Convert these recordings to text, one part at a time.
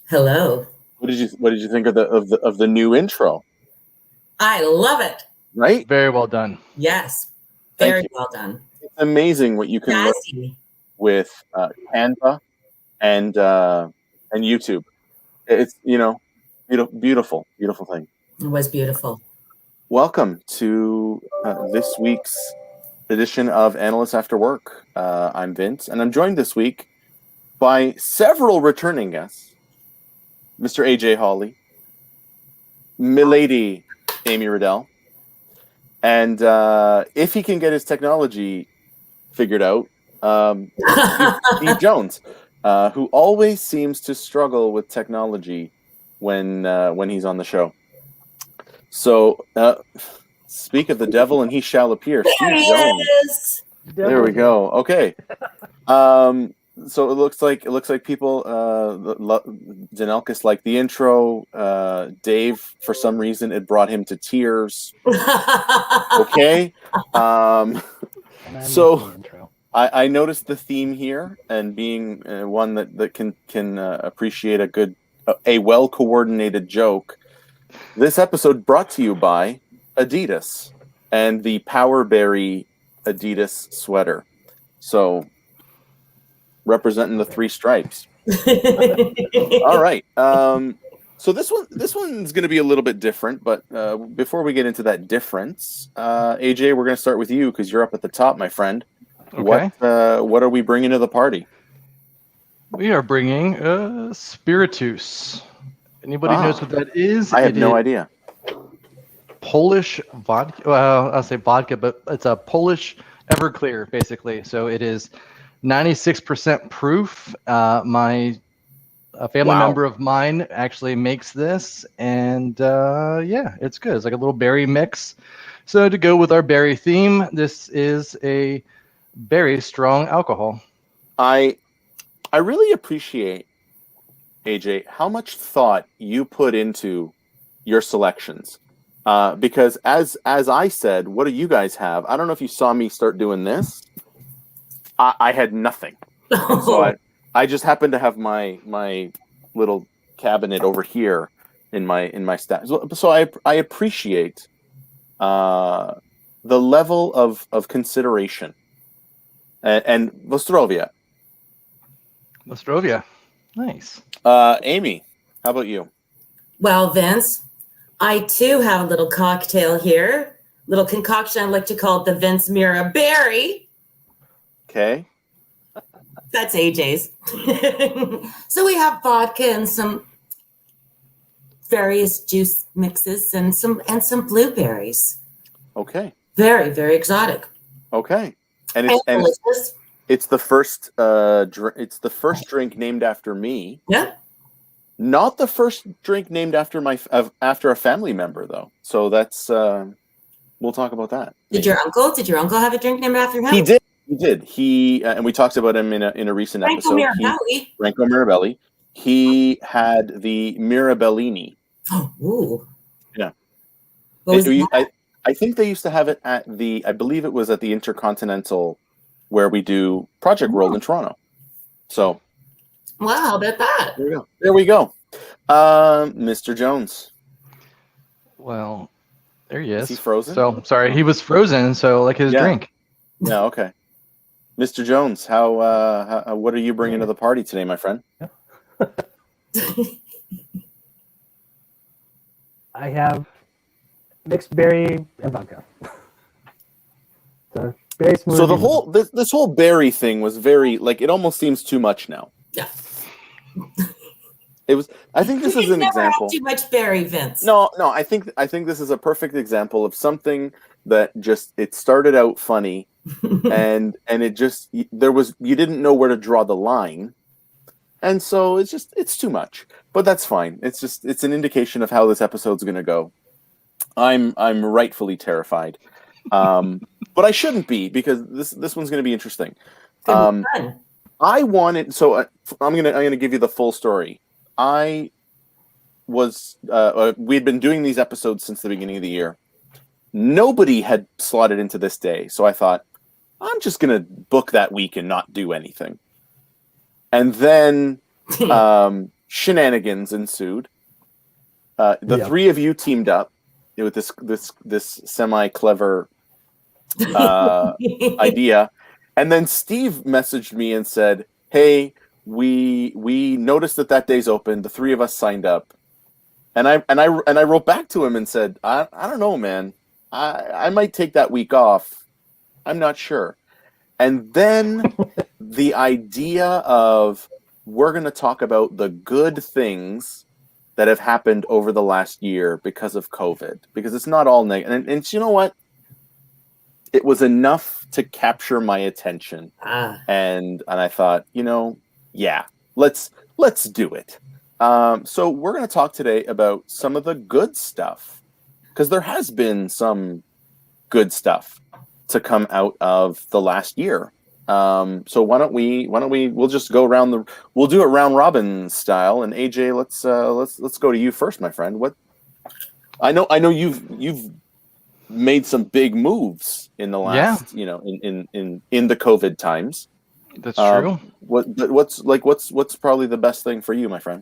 Hello. What did you think of the new intro? I love it. Right? Very well done. Yes. Very well done. It's amazing what you can learn with Canva and YouTube. It's beautiful thing. It was beautiful. Welcome to this week's edition of Analysts After Work. I'm Vince, and I'm joined this week by several returning guests. Mr. AJ Hawley, Milady Amy Ruddell, and if he can get his technology figured out, Steve Jones, who always seems to struggle with technology when he's on the show. So, speak of the devil, and he shall appear. There he is. There we go. Okay. So it looks like people Danelkis like the intro. Dave, for some reason, it brought him to tears. Okay. So I noticed the theme here, and being one that can appreciate a well coordinated joke. This episode brought to you by Adidas and the Powerberry Adidas sweater. So, representing the three stripes. All right. So this one's going to be a little bit different, but before we get into that difference, AJ, we're going to start with you because you're up at the top, my friend. Okay. What are we bringing to the party? We are bringing Spiritus. Anybody knows what that is? I have no idea. Polish vodka. Well, I'll say vodka, but it's a Polish Everclear, basically. So it is 96% proof. A family member of mine actually makes this, and it's good. It's like a little berry mix. So to go with our berry theme, this is a very strong alcohol. I really appreciate, AJ, how much thought you put into your selections. Because as I said, what do you guys have? I don't know if you saw me start doing this. I had nothing. So I just happened to have my little cabinet over here in my stash. So I appreciate the level of consideration. And Vostrovia. Nice. Amy, how about you? Well, Vince, I too have a little cocktail here, little concoction. I like to call it the Vince Mira Berry. Okay. That's AJ's. So we have vodka and some various juice mixes and some blueberries. Okay. Very, very exotic. Okay. And it's the first drink named after me. Yeah. Not the first drink named after after a family member though. So that's we'll talk about that. Did your uncle have a drink named after him? He did. He and we talked about him in a recent episode. Franco Mirabelli. He had the Mirabellini. Oh, ooh. Yeah. I think they used to have it at I believe it was at the Intercontinental where we do Project World in Toronto. So. Wow, how about that? There we go. Mr. Jones. Well, there he is. Is he frozen? So, sorry, he was frozen, so like his drink. Yeah, okay. Mr. Jones, how what are you bringing to the party today, my friend? I have mixed berry and vodka. So, very smooth. So the whole this whole berry thing was very it almost seems too much now. Yeah. It was. I think this is an example. Too much berry, Vince. No. I think this is a perfect example of something that it started out funny, and it just you didn't know where to draw the line, and so it's too much. but that's fine. It's an indication of how this episode's going to go. I'm rightfully terrified, but I shouldn't be, because this one's going to be interesting. It's gonna be fun. I wanted, so I'm gonna give you the full story. I was we'd been doing these episodes since the beginning of the year. Nobody had slotted into this day, so I thought, I'm just gonna book that week and not do anything. And then shenanigans ensued. The three of you teamed up with this semi-clever idea. And then Steve messaged me and said, "Hey, we noticed that day's open. The three of us signed up." And I wrote back to him and said, "I don't know, man. I might take that week off. I'm not sure." And then the idea of, we're going to talk about the good things that have happened over the last year because of COVID, because it's not all negative. And you know what? It was enough to capture my attention. And I thought, yeah, let's do it. So we're going to talk today about some of the good stuff, because there has been some good stuff to come out of the last year. So we'll just go around we'll do it round robin style. And AJ, let's go to you first, my friend. What I know you've made some big moves in the last, in the COVID times. That's true. What's probably the best thing for you, my friend?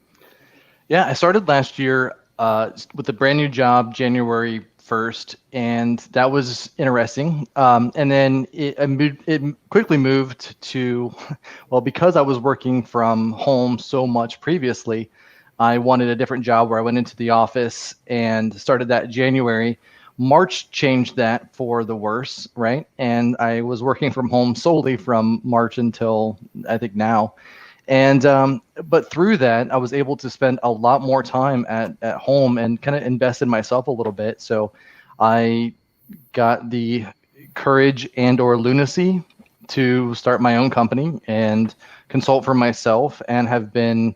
Yeah, I started last year with a brand new job, January 1st, and that was interesting. And then it quickly moved to, well, because I was working from home so much previously, I wanted a different job where I went into the office, and started that January. March changed that for the worse, right? And I was working from home solely from March until I think now. And but through that, I was able to spend a lot more time at home and kind of invest in myself a little bit. So I got the courage and or lunacy to start my own company and consult for myself, and have been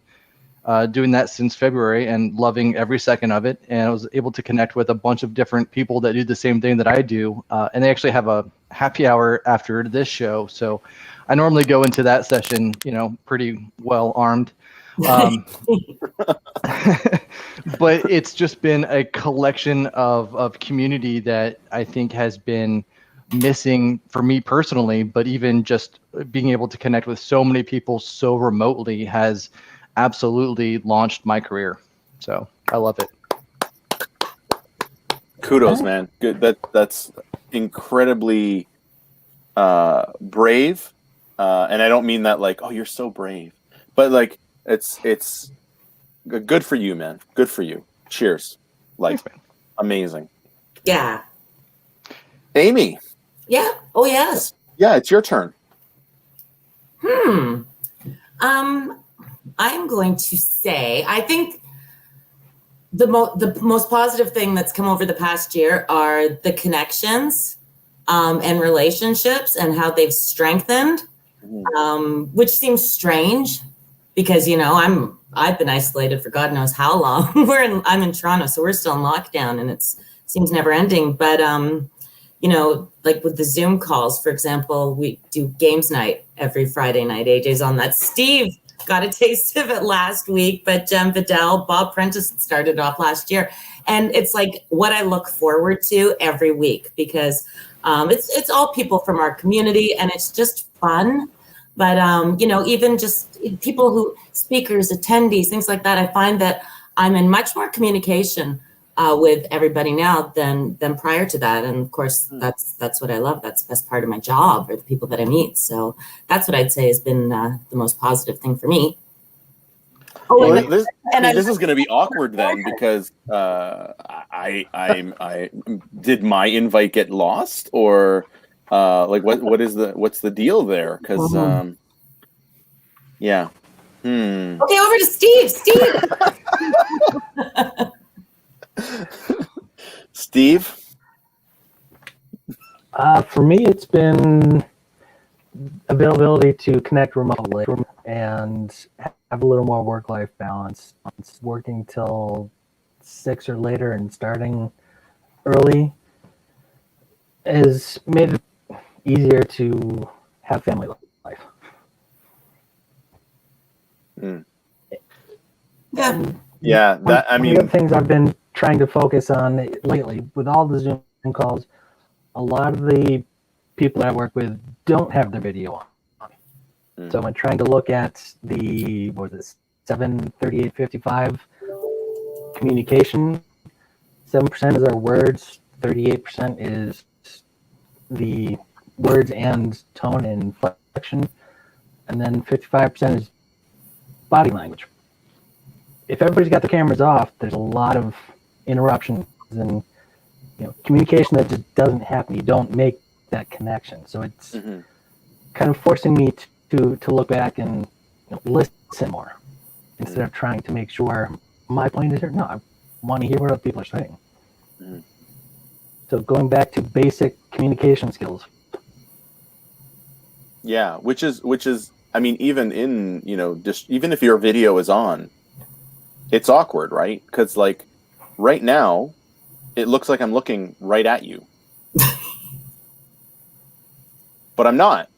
doing that since February and loving every second of it. And I was able to connect with a bunch of different people that do the same thing that I do. And they actually have a happy hour after this show. So I normally go into that session, pretty well armed. But it's just been a collection of community that I think has been missing for me personally, but even just being able to connect with so many people so remotely has absolutely launched my career. So I love it. Kudos, man. Good. That's incredibly brave. And I don't mean that like, oh, you're so brave, but like it's good for you, man. Good for you. Cheers. Like, thanks, amazing. Yeah. Amy. Yeah. Oh, yes. Yeah, it's your turn. I'm going to say, I think the most positive thing that's come over the past year are the connections and relationships, and how they've strengthened, which seems strange because, I've been isolated for God knows how long. I'm in Toronto, so we're still in lockdown, and it seems never ending. But, like with the Zoom calls, for example, we do games night every Friday night. AJ's on that. Steve got a taste of it last week, but Jem Vidal, Bob Prentice started off last year. And it's like what I look forward to every week, because it's all people from our community, and it's just fun. But, even just people speakers, attendees, things like that, I find that I'm in much more communication with everybody now than prior to that. And of course, that's what I love. That's the best part of my job, or the people that I meet. So that's what I'd say has been the most positive thing for me. This is going to be awkward then, because I did my invite get lost, or what's the deal there? Because yeah. Okay, over to Steve. Steve? For me, it's been availability to connect remotely and have a little more work-life balance. Working till 6 or later and starting early has made it easier to have family life. Yeah. One of the things I've been trying to focus on lately with all the Zoom calls, a lot of the people I work with don't have their video on. So I'm trying to look at the 73855 communication. 7% is our words, 38% is the words and tone and inflection, and then 55% is body language. If everybody's got the cameras off, there's a lot of interruptions and communication that just doesn't happen. You don't make that connection. So it's kind of forcing me to look back and listen more instead of trying to make sure my point is here. No, I want to hear what other people are saying. So going back to basic communication skills. Yeah, which is I mean, even in even if your video is on, it's awkward, right? Because like right now, it looks like I'm looking right at you, but I'm not.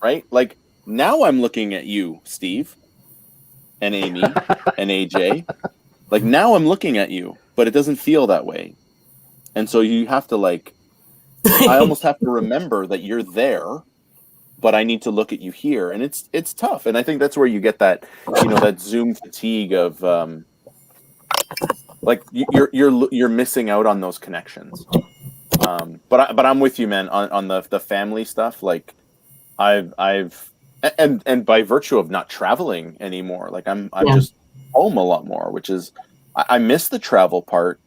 Right? Like now I'm looking at you, Steve, and Amy, and AJ. Like now I'm looking at you, but it doesn't feel that way. And so you have to I almost have to remember that you're there, but I need to look at you here. And it's tough. And I think that's where you get that, that Zoom fatigue of you're missing out on those connections. But I'm with you, man, on the family stuff. Like I've by virtue of not traveling anymore, like I'm just home a lot more, which is I miss the travel part,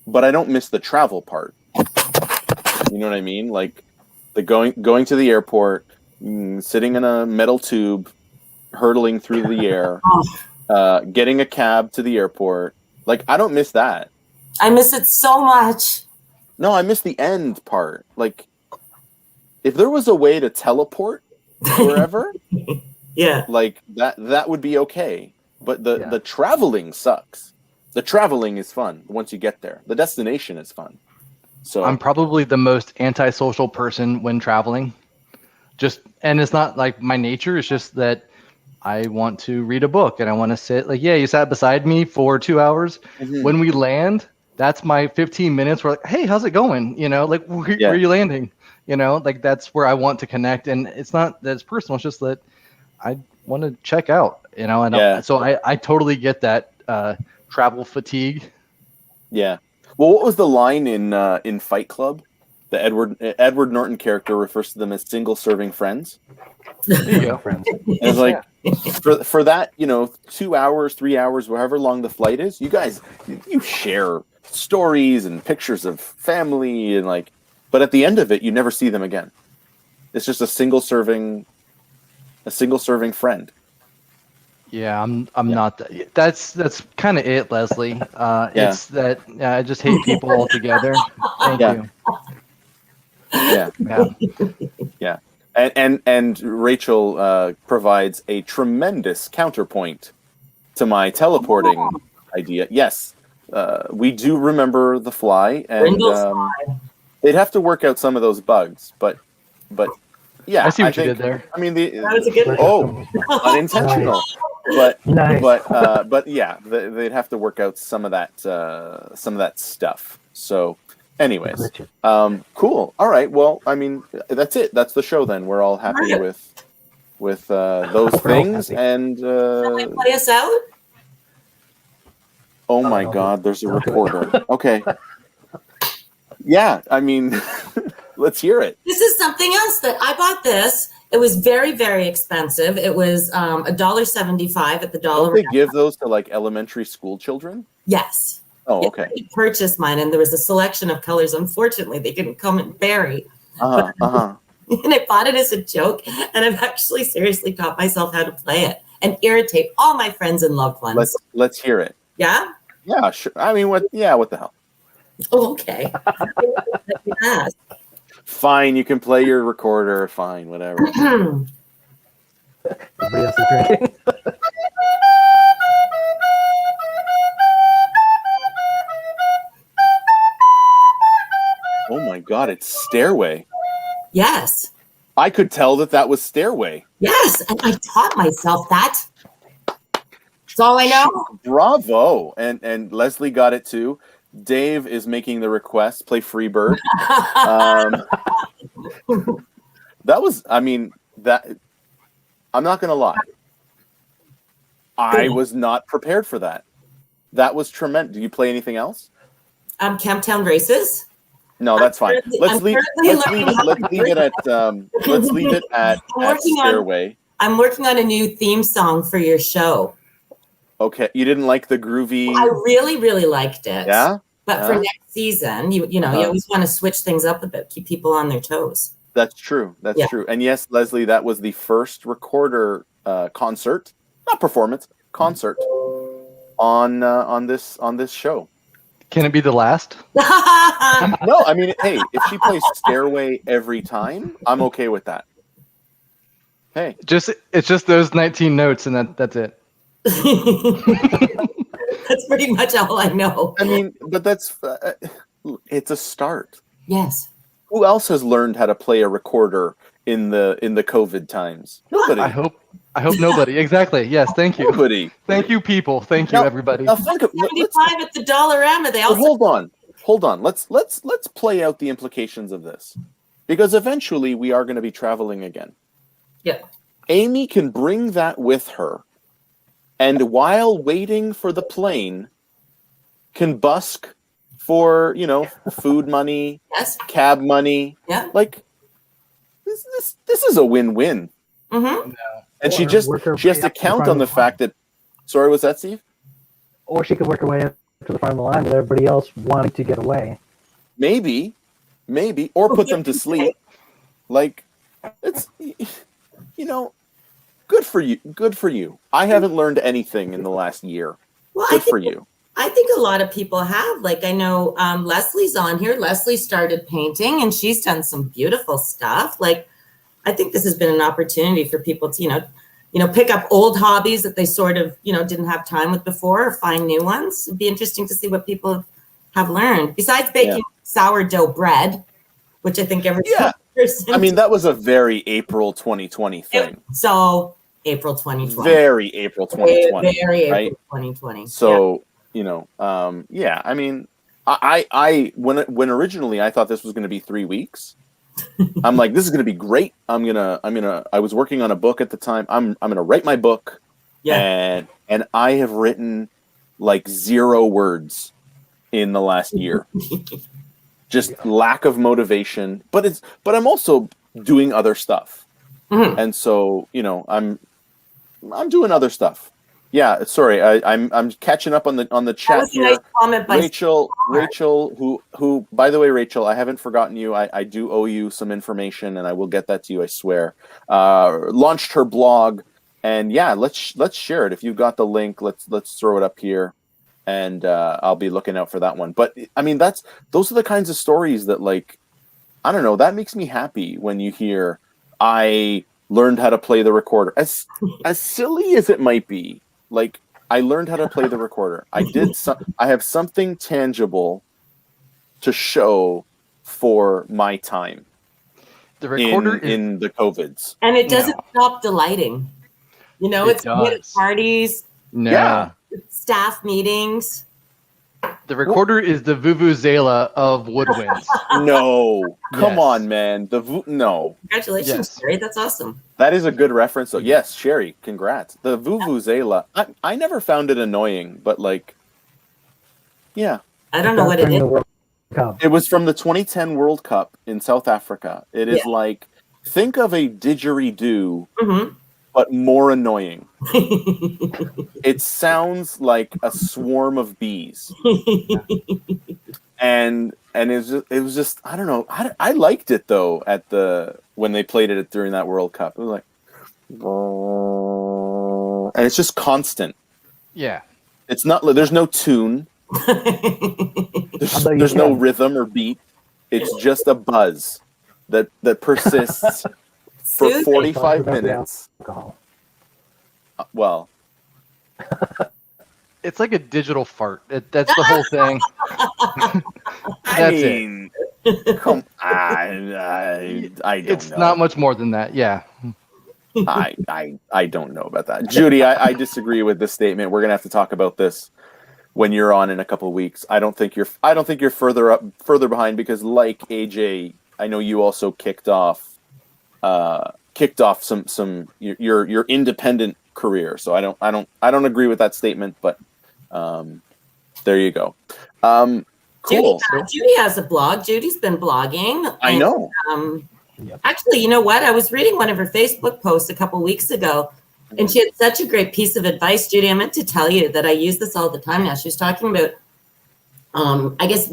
but I don't miss the travel part. You know what I mean? Like the going to the airport, sitting in a metal tube, hurtling through the air, getting a cab to the airport. Like I don't miss that. I miss it so much. No, I miss the end part. Like if there was a way to teleport wherever, like that would be okay. But the traveling sucks. The traveling is fun once you get there. The destination is fun. So I'm probably the most antisocial person when traveling. And it's not like my nature. It's just that I want to read a book and I want to sit. Like, you sat beside me for 2 hours. When we land, that's my 15 minutes. We're like, hey, how's it going? Like where are you landing? Like that's where I want to connect. And it's not that it's personal. It's just that I want to check out. And so I totally get that travel fatigue. Yeah. Well, what was the line in Fight Club? The Edward Norton character refers to them as single-serving friends. There you go, friends. And it's like for that, 2 hours, 3 hours, however long the flight is, you guys you share stories and pictures of family and but at the end of it, you never see them again. It's just a single-serving friend. Yeah, I'm not that. That's kind of it, Leslie. It's that I just hate people altogether. Thank you. Yeah. And Rachel provides a tremendous counterpoint to my teleporting idea. Yes, we do remember the fly, and they'd have to work out some of those bugs, but yeah, I see what you did there. I mean, that was a good one. unintentional. Nice. But yeah, they'd have to work out some of that stuff. So, anyways, cool. All right. Well, I mean, that's it. That's the show. Then we're all happy with those things. And Shall I play us out? Oh my God, there's a recorder. Okay. Yeah, I mean, let's hear it. This is something else that I bought this. It was very, very expensive. It was $1.75 at the dollar. Don't they give those to elementary school children? Yes. Oh, okay. I purchased mine, and there was a selection of colors. Unfortunately, they didn't come in berry. And I bought it as a joke, and I've actually seriously taught myself how to play it and irritate all my friends and loved ones. Let's hear it. Yeah? Yeah, sure. I mean, what the hell? Oh, okay. Yes. Fine, you can play your recorder. Fine, whatever. Everybody else is drinking. Oh my God, it's Stairway. Yes. I could tell that was Stairway. Yes. And I taught myself that. That's all I know. Bravo. And Leslie got it too. Dave is making the request. Play Freebird. That was, I mean, that I'm not going to lie. I was not prepared for that. That was tremendous. Do you play anything else? Camptown Races. No, that's fine. Let's leave it at Stairway. I'm working on a new theme song for your show. Okay, you didn't like the groovy. I really, really liked it. Yeah. But for next season, you always want to switch things up a bit, keep people on their toes. That's true. That's true. And yes, Leslie, that was the first recorder concert, not performance, concert on this show. Can it be the last? No, I mean, hey, if she plays Stairway every time, I'm okay with that. Hey, it's just those 19 notes, and that's it. That's pretty much all I know. I mean, but that's it's a start. Yes. Who else has learned how to play a recorder in the COVID times? Nobody. I hope nobody. Exactly. Yes. Thank you. Nobody. Thank you, people. Thank you, everybody. Now think of 75 at the Dollarama. They also hold on. Let's play out the implications of this, because eventually we are going to be traveling again. Yeah. Amy can bring that with her, and while waiting for the plane, can busk for food money, yes, cab money. Yeah. Like this is a win-win. Mm-hmm. And she has to count on the fact that. Sorry, was that Steve? Or she could work her way up to the front of the line with everybody else wanting to get away. Maybe, or put them to sleep. Like, it's good for you. Good for you. I haven't learned anything in the last year. Well, good for you. I think a lot of people have. Like, I know Leslie's on here. Leslie started painting, and she's done some beautiful stuff. Like, I think this has been an opportunity for people to, pick up old hobbies that they sort of, didn't have time with before, or find new ones. It'd be interesting to see what people have learned. Besides baking sourdough bread, which I think every person. I mean, that was a very April 2020 thing. So April 2020. Very April 2020. Very April right? 2020. So. I mean, I when originally I thought this was going to be 3 weeks, I'm like, this is going to be great. I was working on a book at the time. I'm going to write my book. Yeah. And I have written like 0 words in the last year. Just lack of motivation, but I'm also doing other stuff. Mm-hmm. And so, I'm doing other stuff. Yeah, sorry, I'm catching up on the chat here. Nice comment by Rachel, who by the way, Rachel, I haven't forgotten you. I do owe you some information, and I will get that to you. I swear. Launched her blog, and let's share it. If you've got the link, let's throw it up here, and I'll be looking out for that one. But I mean, those are the kinds of stories that, like, I don't know, that makes me happy when you hear I learned how to play the recorder. As silly as it might be. Like, I learned how to play the recorder. I have something tangible to show for my time. The recorder in the COVIDs. And it doesn't stop delighting. It's good at parties. No. Yeah. Staff meetings. The recorder is the vuvuzela of woodwinds. No. Come on, man. No. Congratulations, Sherry. That's awesome. That is a good reference. So, yes, Sherry, congrats. The vuvuzela. I never found it annoying, but like, yeah. I don't know what it is. It was from the 2010 World Cup in South Africa. It is like, think of a didgeridoo, but more annoying. It sounds like a swarm of bees. And it was just I don't know. I liked it though when they played it during that World Cup. It was like, and it's just constant. Yeah. It's not. There's no tune. There's no rhythm or beat. It's just a buzz. that persists for Soothing. 45 Talk about the minutes. alcohol. Well, It's like a digital fart. That's the whole thing. I That's it. mean, come I don't It's know. not much more than that. Yeah. I don't know about that. Judy, I disagree with this statement. We're gonna have to talk about this when you're on in a couple of weeks. I don't think you're further behind, because like AJ, I know you also kicked off some your independent career. So I don't agree with that statement, but there you go. Cool. Judy has a blog. Judy's been blogging. I know. Yep. Actually, you know what? I was reading one of her Facebook posts a couple weeks ago, and she had such a great piece of advice. Judy, I meant to tell you that I use this all the time now. She was talking about, I guess,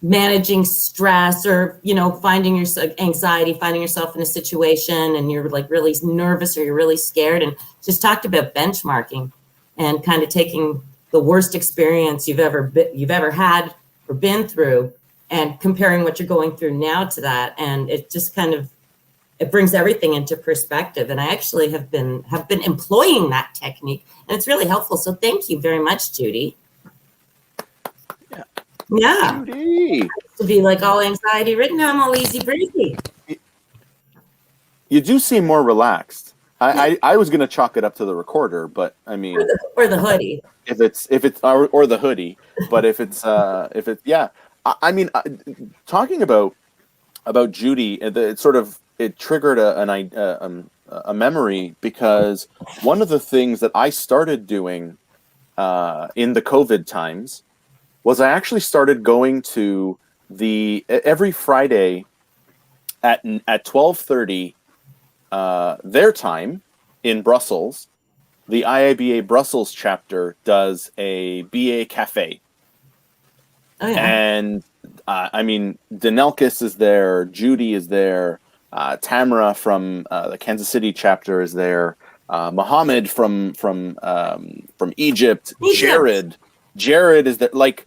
managing stress, or, finding your anxiety, finding yourself in a situation and you're like really nervous or you're really scared. And just talked about benchmarking and kind of taking the worst experience you've ever had or been through, and comparing what you're going through now to that. And it just it brings everything into perspective. And I actually have been employing that technique, and it's really helpful. So thank you very much, Judy. Yeah. Judy, To be like all anxiety ridden, I'm all easy breezy. you do seem more relaxed. I was gonna chalk it up to the recorder, but I mean, Or the hoodie. if it's or the hoodie, but if it's yeah. I mean, talking about Judy, it triggered a memory, because one of the things that I started doing in the COVID times was I actually started going to every Friday at 12:30 their time in Brussels. The IABA Brussels chapter does a BA cafe. Oh yeah. And I mean, Danelkis is there, Judy is there, Tamara from the Kansas City chapter is there, Mohammed from Egypt, Jared is there. Like,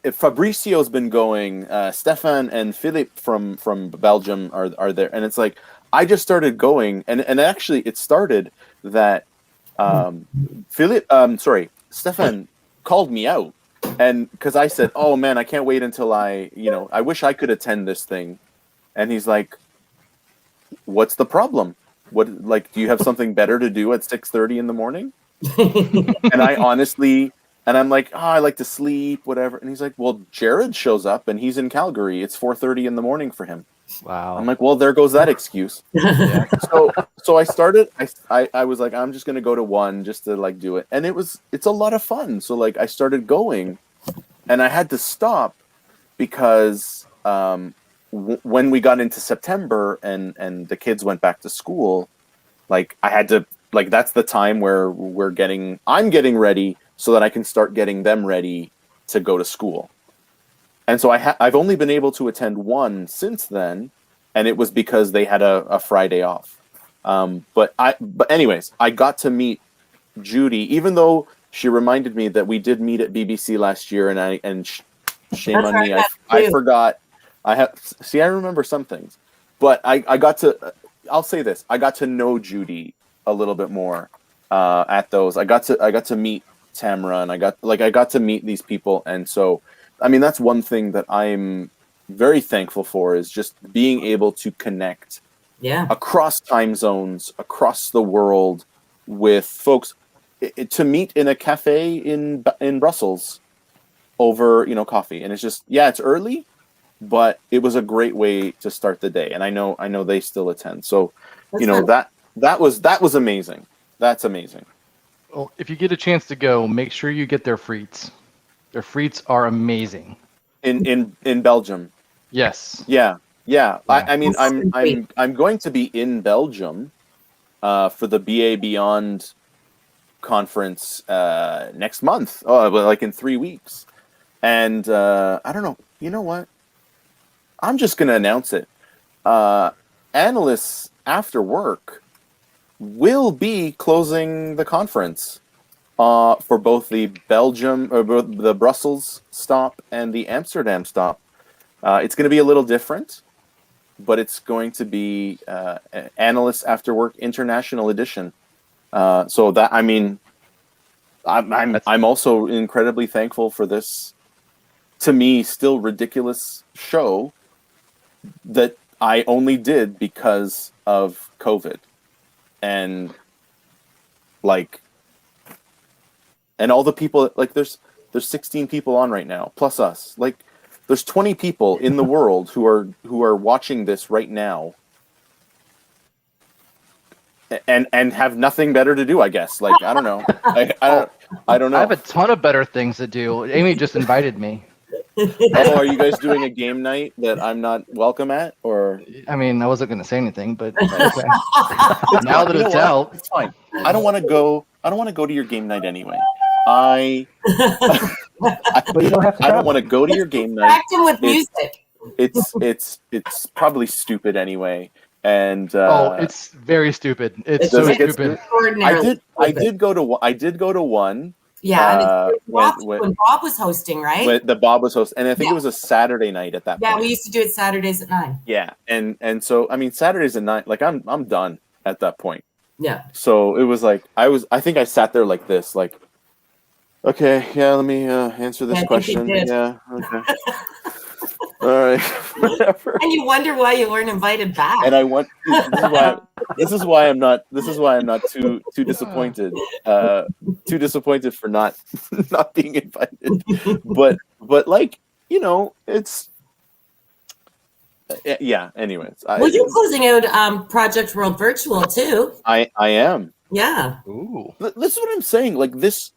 Fabricio's been going, Stefan and Philippe from Belgium are there, and it's like I just started going, and actually it started that Stefan called me out. And because I said, "Oh man, I can't wait until I wish I could attend this thing," and he's like, "What's the problem? Do you have something better to do at 6:30 in the morning?" And I'm like, "Oh, I like to sleep, whatever." And he's like, "Well, Jared shows up and he's in Calgary. It's 4:30 in the morning for him." Wow. I'm like, "Well, there goes that excuse." Yeah. So I started. I was like, I'm just gonna go to one just to do it, and it's a lot of fun. So I started going, and I had to stop because when we got into September and the kids went back to school, I had to that's the time where I'm getting ready so that I can start getting them ready to go to school. And so I've only been able to attend one since then, and it was because they had a Friday off. But anyways, I got to meet Judy, even though she reminded me that we did meet at BBC last year, and shame on me, I forgot. I remember some things, but I got to. I'll say this: I got to know Judy a little bit more at those. I got to meet Tamara, and I got to meet these people, and so. I mean, that's one thing that I'm very thankful for, is just being able to connect across time zones, across the world, with folks, to meet in a cafe in Brussels over, coffee. And it's just, it's early, but it was a great way to start the day. And I know they still attend. So, that was amazing. That's amazing. Well, if you get a chance to go, make sure you get their frites. Their frites are amazing. In Belgium. Yes. Yeah. I mean, I'm going to be in Belgium for the BA Beyond conference next month. In 3 weeks. And I don't know. You know what? I'm just going to announce it. Analysts After Work will be closing the conference. For both the the Brussels stop and the Amsterdam stop. It's going to be a little different. but it's going to be Analysts After Work International Edition. So that, I mean, I'm also incredibly thankful for this, to me, still ridiculous show that I only did because of COVID. And like, and all the people, like there's 16 people on right now, plus us. Like, there's 20 people in the world who are watching this right now, and have nothing better to do, I guess. Like, I don't know. I don't know. I have a ton of better things to do. Amy just invited me. Oh, are you guys doing a game night that I'm not welcome at, or? I mean, I wasn't going to say anything, but okay. Now that it's out, it's fine. I don't want to go to your game night anyway. I But you don't have to. I don't want to go to your game night. Acting with music. It's probably stupid anyway. And it's very stupid. It's so stupid. I did go to one. Yeah, and when Bob was hosting, right? When the Bob was hosting, and I think it was a Saturday night at that point. Yeah, we used to do it Saturdays at 9. Yeah, and so I mean Saturdays at 9, like I'm done at that point. Yeah. So it was like I think I sat there like this, like, okay, yeah, let me answer this question. Yeah, okay. All right, whatever. And you wonder why you weren't invited back. And I want this is why I'm not too disappointed. Too disappointed for not being invited. But like, you know, it's yeah. Anyways, well, you're closing out Project World Virtual too. I am. Yeah. Ooh. This is what I'm saying. Like this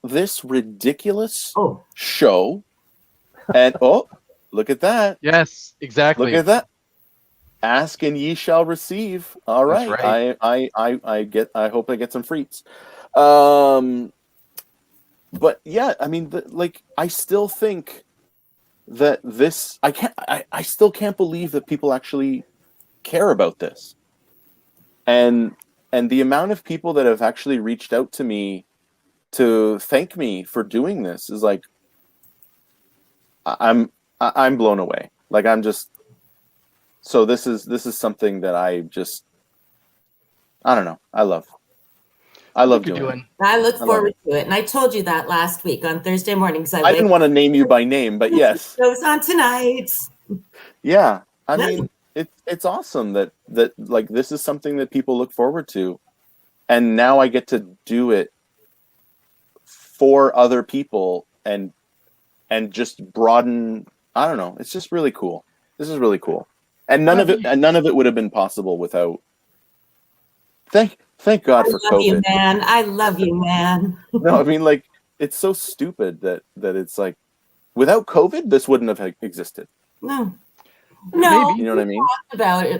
ridiculous show, and look at that. Yes, exactly. Look at that. Ask and ye shall receive. All right. That's right. I hope I get some freats. But yeah, I mean, I still think that this, I still can't believe that people actually care about this. And the amount of people that have actually reached out to me to thank me for doing this is like, I'm blown away. Like, I'm just, so this is something that I don't know. I love doing it. I look forward to it. And I told you that last week on Thursday mornings. I didn't want to name you by name, but yes. It goes on tonight. Yeah. I mean, it's awesome that like this is something that people look forward to. And now I get to do it for other people and just broaden. I don't know. It's just really cool. This is really cool. And none of it would have been possible without. Thank God for COVID. I love you, man. No, I mean, like, it's so stupid that it's like, without COVID, this wouldn't have existed. No. Maybe. You know what I mean?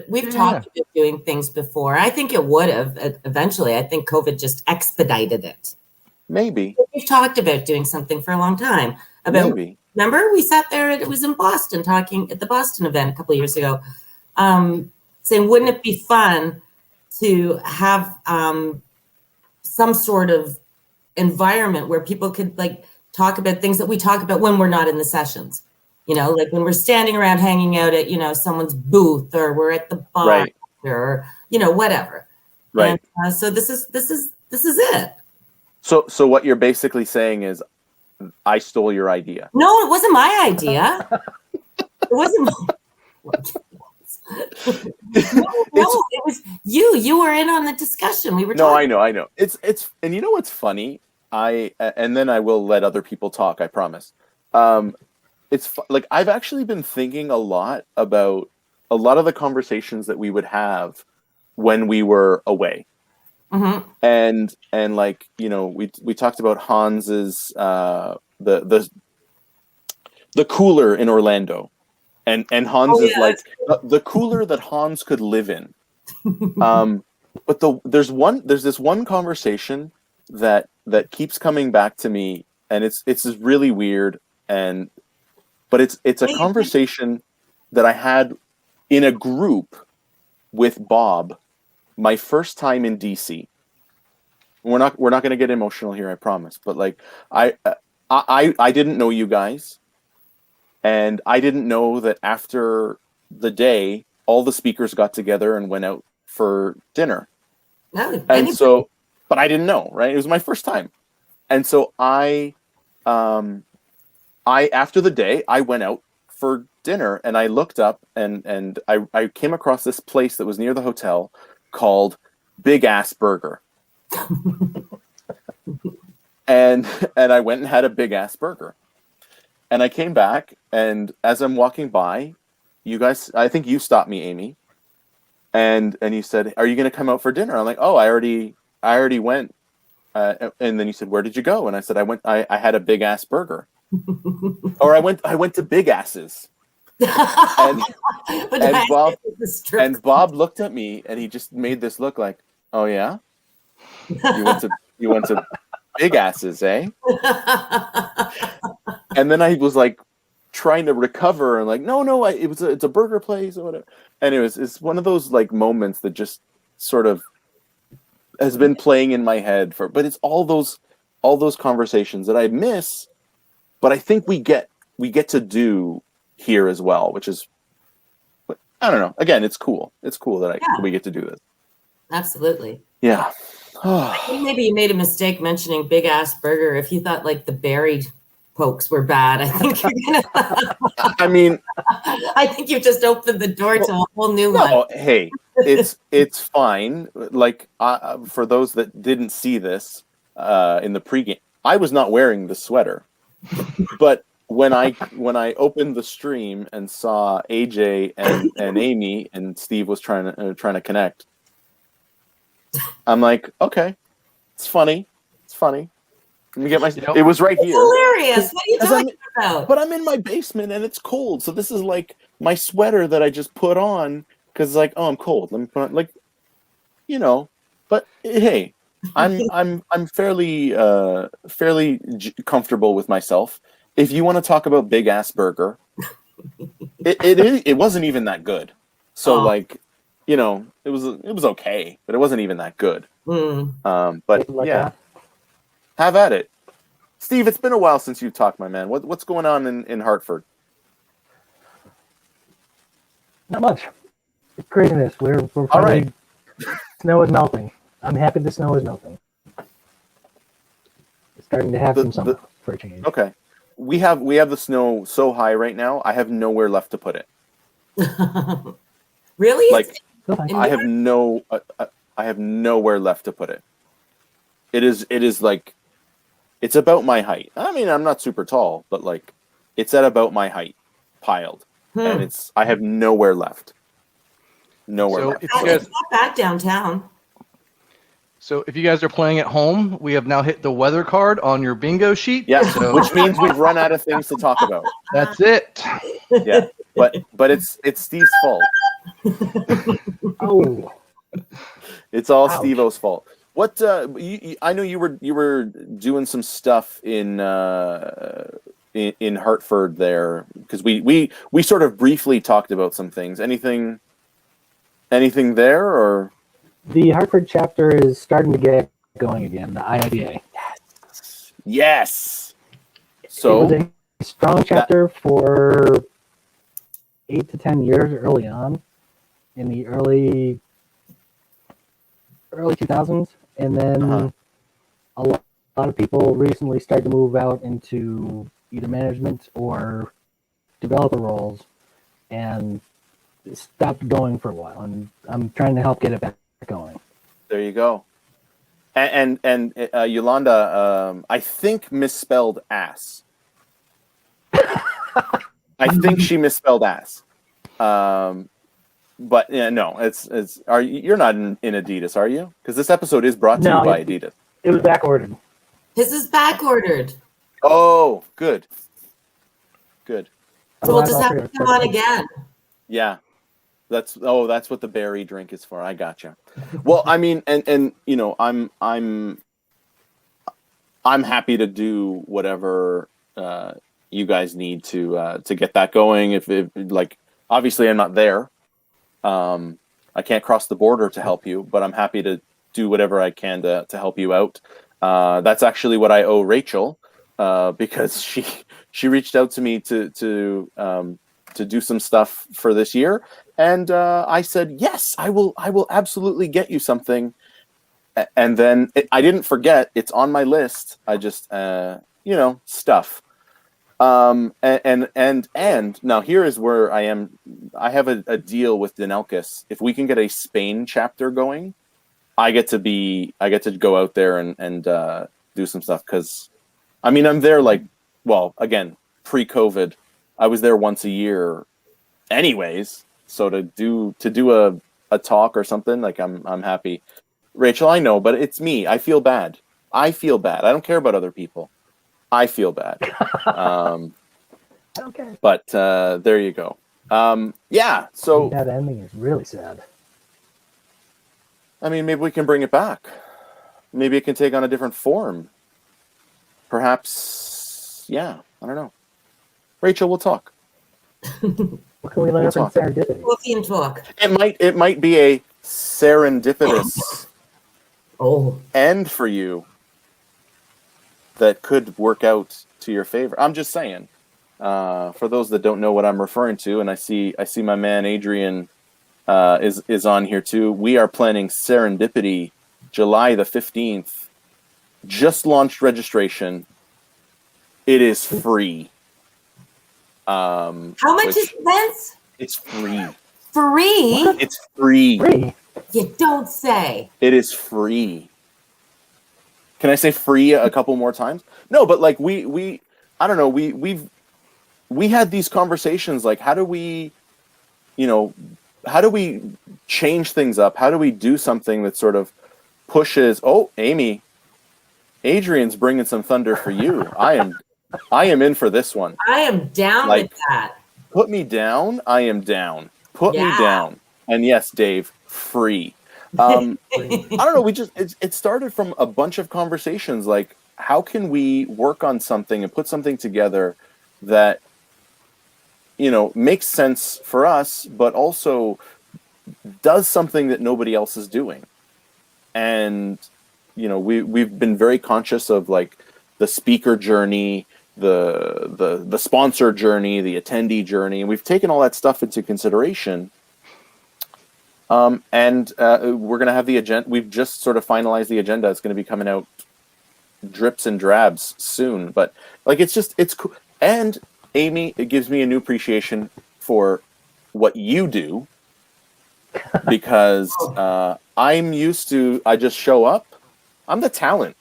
We've talked about doing things before. I think it would have eventually. I think COVID just expedited it. Maybe. We've talked about doing something for a long time. Maybe. Remember, we sat there, it was in Boston, talking at the Boston event a couple of years ago, saying, wouldn't it be fun to have some sort of environment where people could like talk about things that we talk about when we're not in the sessions, you know, like when we're standing around hanging out at, you know, someone's booth, or we're at the bar, right, or, you know, whatever. Right. And, so this is it. So what you're basically saying is, I stole your idea. No, it wasn't my idea. It wasn't. No, it was you. You were in on the discussion. We were. No, I know. It's, and you know what's funny? And then I will let other people talk. I promise. It's like I've actually been thinking a lot about a lot of the conversations that we would have when we were away. Mm-hmm. And like, you know, we talked about Hans's the cooler in Orlando, and Hans is like the cooler that Hans could live in. But there's this one conversation that keeps coming back to me, and it's really weird, but it's a conversation that I had in a group with Bob. My first time in DC. We're not going to get emotional here, I promise. But like, I didn't know you guys, and I didn't know that after the day all the speakers got together and went out for dinner. No, And so, but I didn't know, right? It was my first time. And so I after the day, I went out for dinner and I looked up and I came across this place that was near the hotel called Big Ass Burger. and I went and had a big ass burger. And I came back, and as I'm walking by, you guys, I think you stopped me, Amy, and you said, "Are you going to come out for dinner?" I'm like, "Oh, I already went." And then you said, "Where did you go?" And I said, I had a big ass burger." Or I went to Big Asses. And Bob looked at me and he just made this look like, "Oh yeah? You went to Big Asses, eh?" And then I was like trying to recover and like, no, it's a burger place or whatever. And it's one of those like moments that just sort of has been playing in my head but it's all those conversations that I miss, but I think we get to do here as well, which is, I don't know. Again, it's cool. It's cool that we get to do this. Absolutely. Yeah. I think maybe you made a mistake mentioning Big Ass Burger. If you thought like the berry pokes were bad, I think you're gonna. I mean, I think you just opened the door to a whole new one. No, hey, it's fine. Like for those that didn't see this in the pregame, I was not wearing the sweater, but when I opened the stream and saw AJ and Amy and Steve was trying to connect, I'm like, okay, it's funny. Let me get my. It was right here. Hilarious. What are you talking about? But I'm in my basement and it's cold, so this is like my sweater that I just put on because like, oh, I'm cold. Let me put on, like, you know. But hey, I'm fairly comfortable with myself. If you want to talk about Big Ass Burger, it wasn't even that good. So like, you know, it was okay, but it wasn't even that good. But Like yeah. that. Have at it. Steve, it's been a while since you've talked, my man. What's going on in Hartford? Not much. It's craziness. We're all finally, right. Snow is melting. I'm happy the snow is melting. It's starting to have some summer for a change. Okay. We have the snow so high right now, I have nowhere left to put it. Really? Like Okay. I have nowhere left to put it. It is like, it's about my height. I mean, I'm not super tall, but like it's at about my height piled. And I have nowhere left. Nowhere left. If you guys, It's not bad downtown. so if you guys are playing at home, we have now hit the weather card on your bingo sheet. Yeah, So which means we've run out of things to talk about. that's it. Yeah, but it's Steve's fault. Oh, It's all Ouch. Steve-O's fault. What I know you were doing some stuff in Hartford there, because we sort of briefly talked about some things. Anything there or? the Hartford chapter is starting to get going again. The IIBA. Yes. It So was a strong chapter for 8 to 10 years early on, in the early 2000s, and then a lot of people recently started to move out into either management or developer roles, and it stopped going for a while. And I'm trying to help get it back going. there you go. And Yolanda, I think misspelled ass. I think she misspelled ass. But yeah, no, you're not in Adidas, are you? Because this episode is brought to you by Adidas. It was back ordered. His is back ordered. Oh, good. Good. So we'll just have to come on again. Yeah. That's what the berry drink is for. I gotcha. Well, I mean, and you know, I'm happy to do whatever you guys need to get that going. If like, obviously I'm not there. I can't cross the border to help you, but I'm happy to do whatever I can to help you out. That's actually what I owe Rachel, because she reached out to me to do some stuff for this year, And I said, yes, I will absolutely get you something. And then I didn't forget. It's on my list. I just, stuff. And now here is where I am. I have a deal with Denelkis. If we can get a Spain chapter going, I get to go out there and do some stuff. Because, I mean, I'm there again, pre-COVID, I was there once a year anyways. So to do a talk or something, like I'm happy. Rachel, I know, but it's me. I feel bad. I don't care about other people. I feel bad. Okay. But there you go. Yeah. So That ending is really sad. I mean, maybe we can bring it back. Maybe it can take on a different form. Perhaps. Yeah. I don't know. Rachel, we'll talk. What can we learn from serendipity? Coffee and talk. It might be a serendipitous end for you that could work out to your favor. I'm just saying. For those that don't know what I'm referring to, and I see my man Adrian is on here too. We are planning Serendipity, July the 15th. Just launched registration. It is free. How much is events? It's free. Free? It's free. Free? You don't say. It is free. Can I say free a couple more times? No, but like we I don't know, we had these conversations like how do we change things up? How do we do something that sort of pushes, Amy, Adrian's bringing some thunder for you. I am in for this one. I am down with that. Put me down. I am down. Put me down. And yes, Dave, free. I don't know. It started from a bunch of conversations. Like, how can we work on something and put something together that, makes sense for us, but also does something that nobody else is doing. And, we've been very conscious of like the speaker journey, the sponsor journey, the attendee journey, and we've taken all that stuff into consideration. And we're going to have the agenda. We've just sort of finalized the agenda. It's going to be coming out drips and drabs soon, but like, it's cool. And Amy, it gives me a new appreciation for what you do, because I'm used to, I just show up. I'm the talent.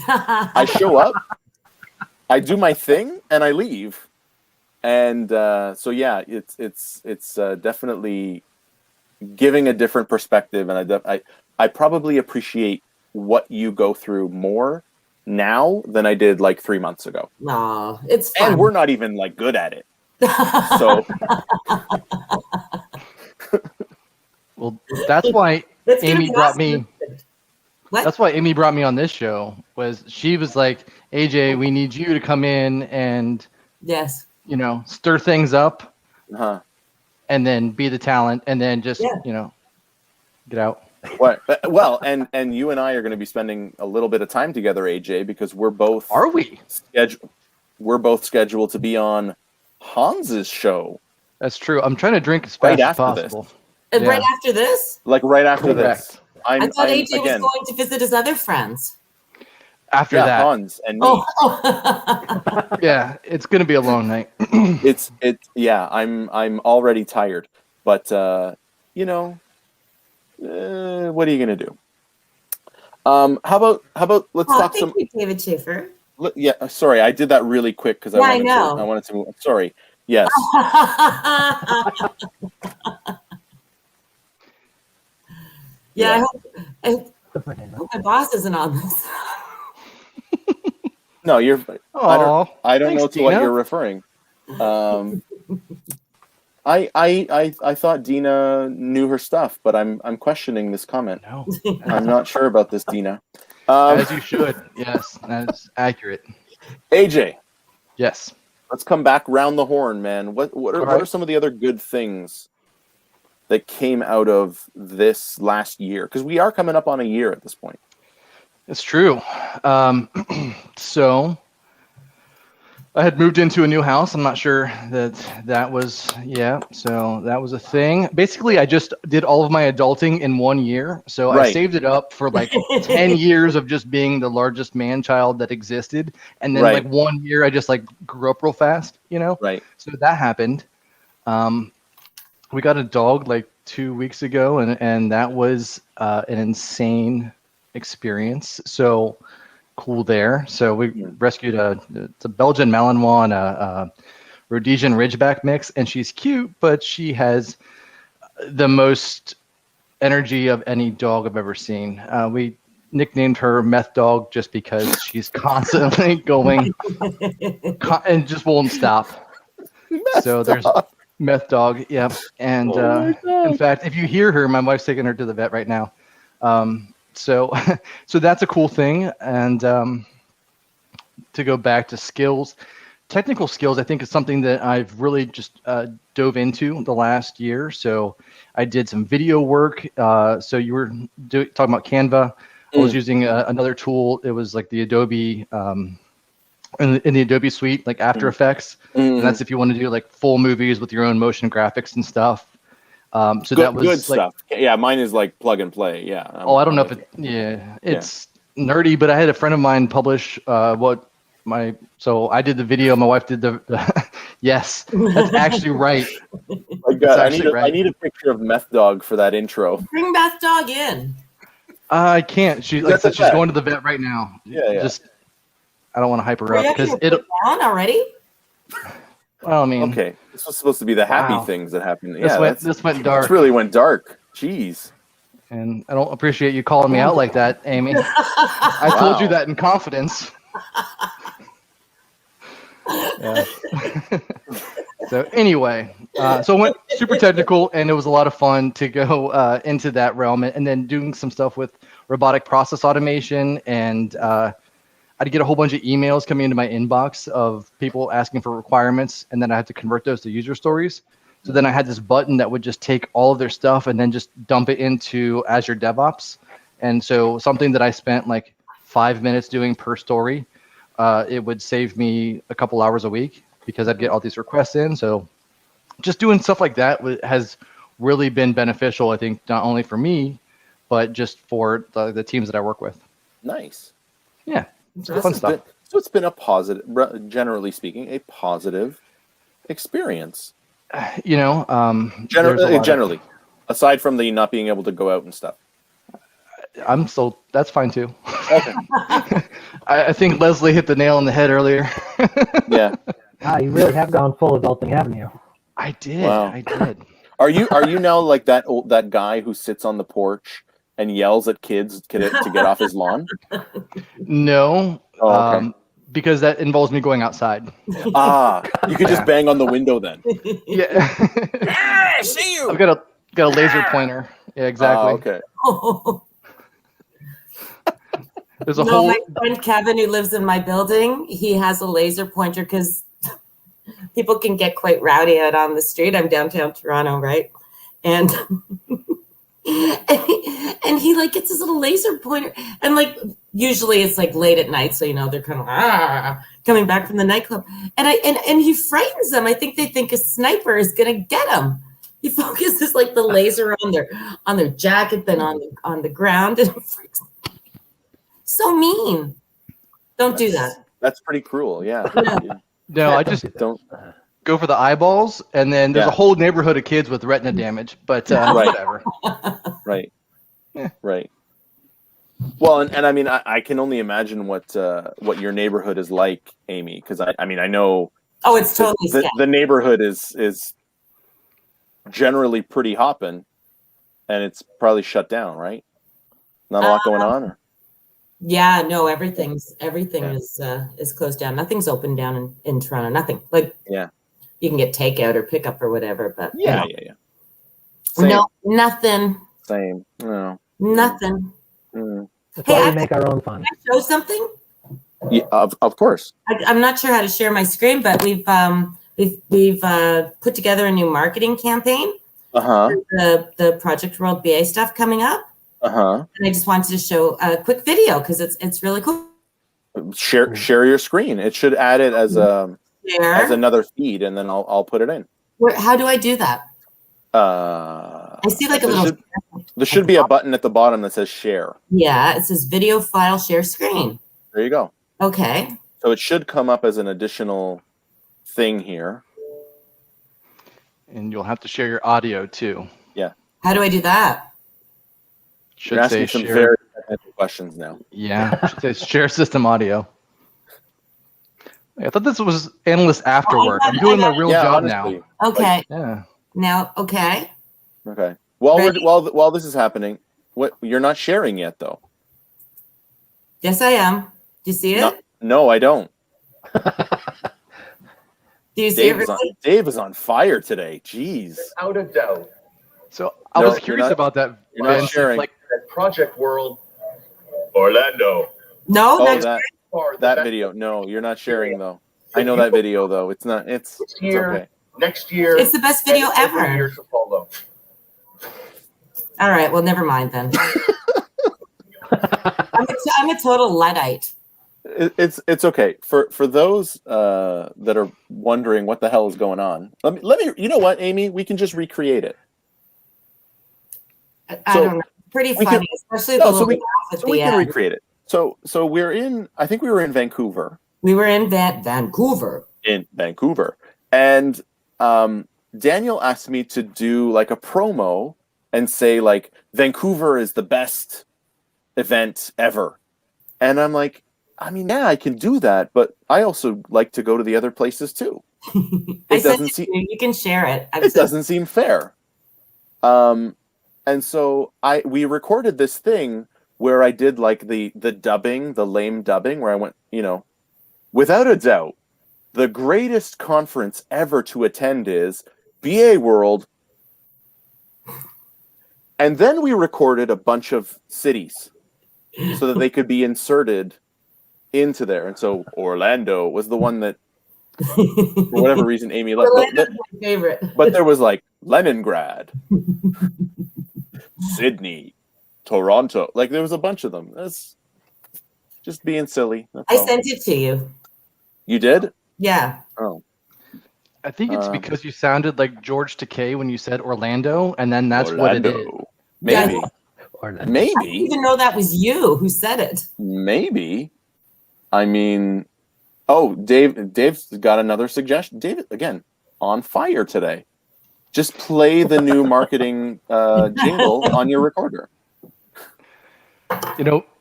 I show up, I do my thing, and I leave. And so yeah, it's definitely giving a different perspective, and I probably appreciate what you go through more now than I did like 3 months ago. No, it's fun. And we're not even like good at it. So well, that's why Amy brought me. What? That's why Amy brought me on this show. Was she was like, AJ, we need you to come in and yes, stir things up, and then be the talent, and then just get out. What? Well, and you and I are going to be spending a little bit of time together, AJ, because we're both scheduled to be on Hans's show. That's true. I'm trying to drink as fast as possible. Right after this? Like right after this. I thought AJ was going to visit his other friends. After that, Hans and me. Yeah, it's going to be a long night. I'm already tired, but what are you going to do? How about let's talk some. Thank you, David Schaefer. Yeah, sorry, I did that really quick because I wanted to move. Sorry. Yes. Yeah, I hope my boss isn't on this. No, you're. I don't know to what Dina. you're referring. I thought Dina knew her stuff, but I'm questioning this comment. No, I'm not sure about this, Dina. as you should. Yes, that's accurate. AJ, Yes. let's come back round the horn, man. What are some of the other good things that came out of this last year? Because we are coming up on a year at this point. It's true. So I had moved into a new house. I'm not sure that was, so that was a thing. Basically, I just did all of my adulting in 1 year. So I Right. saved it up for like 10 years of just being the largest man child that existed. And then Right. like 1 year, I just like grew up real fast, Right. So that happened. We got a dog like 2 weeks ago, and that was an insane experience. So cool there. So we rescued it's a Belgian Malinois and a Rhodesian Ridgeback mix, and she's cute, but she has the most energy of any dog I've ever seen. We nicknamed her Meth Dog just because she's constantly going and just won't stop. So there's Meth Dog, yeah. And in fact, if you hear her, my wife's taking her to the vet right now. So that's a cool thing. And to go back to skills, technical skills, I think is something that I've really just dove into the last year. So I did some video work. So you were talking about Canva. I was using another tool. It was like the Adobe, in the Adobe suite, like After Effects. And that's if you want to do like full movies with your own motion graphics and stuff. So that was good stuff. Yeah, mine is like plug and play. Yeah. I don't know if it's nerdy, but I had a friend of mine publish so I did the video, my wife did the yes, that's actually right. My God, I need a picture of Meth Dog for that intro. Bring Meth Dog in. I can't. She's going to the vet right now. Yeah. I don't want to hype her up because it'll down already. Well, I mean, okay, this was supposed to be the happy things that happened. This went dark. This really went dark. Jeez. And I don't appreciate you calling me out like that, Amy. I told you that in confidence. Yeah. So anyway, so it went super technical, and it was a lot of fun to go into that realm, and then doing some stuff with robotic process automation, and I'd get a whole bunch of emails coming into my inbox of people asking for requirements, and then I had to convert those to user stories. So then I had this button that would just take all of their stuff and then just dump it into Azure DevOps. And so something that I spent like 5 minutes doing per story, it would save me a couple hours a week because I'd get all these requests in. So just doing stuff like that has really been beneficial, I think, not only for me, but just for the teams that I work with. Nice. Yeah. Fun stuff. So it's been a positive, generally speaking, a positive experience. Generally, aside from the not being able to go out and stuff. That's fine too. Okay. I think Leslie hit the nail on the head earlier. Yeah. You really have gone full adulting, haven't you? I did. Wow. I did. Are you now like that guy who sits on the porch and yells at kids to get off his lawn? No. Oh, okay. Because that involves me going outside. You could just bang on the window then. Yeah. I see you. I've got a laser pointer. Yeah, exactly. Okay. Oh. There's a whole. My friend Kevin, who lives in my building, he has a laser pointer because people can get quite rowdy out on the street. I'm downtown Toronto, right? And and he like gets his little laser pointer, and like usually it's like late at night, so they're kind of coming back from the nightclub, and he frightens them. I think they think a sniper is gonna get them. He focuses like the laser on their jacket, then on the ground, and it freaks them. So mean. Don't do that. That's pretty cruel. Yeah. No, I just don't go for the eyeballs, and then there's a whole neighborhood of kids with retina damage. But whatever. Right. Right. Well, and I mean, I can only imagine what your neighborhood is like, Amy, because I mean, I know. Oh, it's totally the neighborhood is generally pretty hopping, and it's probably shut down, right? Not a lot going on. Or? Yeah, no, everything is closed down. Nothing's open down in Toronto. Nothing. Like you can get takeout or pickup or whatever, but yeah. Same. No, nothing. Same. No. Nothing. That's why we make our own fun. Can I show something? Yeah, of course. I'm not sure how to share my screen, but we've put together a new marketing campaign. For the Project World BA stuff coming up. And I just wanted to show a quick video because it's really cool. Share your screen. It should add it as Share. another feed, and then I'll put it in. How do I do that? I see like a little. There should be a button at the bottom that says share. Yeah, it says video file share screen. There you go. Okay. So it should come up as an additional thing here. And you'll have to share your audio too. Yeah. How do I do that? Should You're say asking some share. very technical questions now. Yeah, should say share system audio. I thought this was Analysts After Work. I'm doing my real job honestly. now. Okay. Yeah. Now, okay. Okay. While Ready? while this is happening, what you're not sharing yet though. Yes, I am. Do you see it? No, I don't. Do you see it? Really? Dave is on fire today. Jeez. Without a doubt, So I was curious about that. You're not Vince. sharing. Like, that Project World, Orlando. No, Oh, not that video. No, you're not sharing though. I know that video though. It's not. It's Here, okay. next year. It's the best video and every ever. year to follow. all right. Well, never mind then. I'm a total Luddite. It's okay for those that are wondering what the hell is going on. Let me. You know what, Amy? We can just recreate it. I So, don't know. Pretty we funny, can- especially no, the so little we- laugh at So the we can end. recreate it. So we're in. I think we were in Vancouver. We were in Vancouver. And Daniel asked me to do like a promo and say like Vancouver is the best event ever, and I'm like, I mean, yeah, I can do that, but I also like to go to the other places too. I It sent doesn't it seem to you. You can share it. it doesn't seem fair. And so we recorded this thing where I did like the dubbing, the lame dubbing, where I went, without a doubt, the greatest conference ever to attend is BA World. And then we recorded a bunch of cities so that they could be inserted into there. And so Orlando was the one that, for whatever reason, Amy liked. Orlando's my favorite. But there was like Leningrad, Sydney, Toronto. Like there was a bunch of them. That's just being silly. That's I all. sent it to you. You did? Yeah. Oh. I think it's because you sounded like George Takei when you said Orlando, and then that's Orlando. what it is. Maybe. Yeah. Orlando. I didn't Maybe. even know that was you who said it. Maybe. I mean, oh, Dave's got another suggestion. David, again, on fire today. Just play the new marketing jingle on your recorder.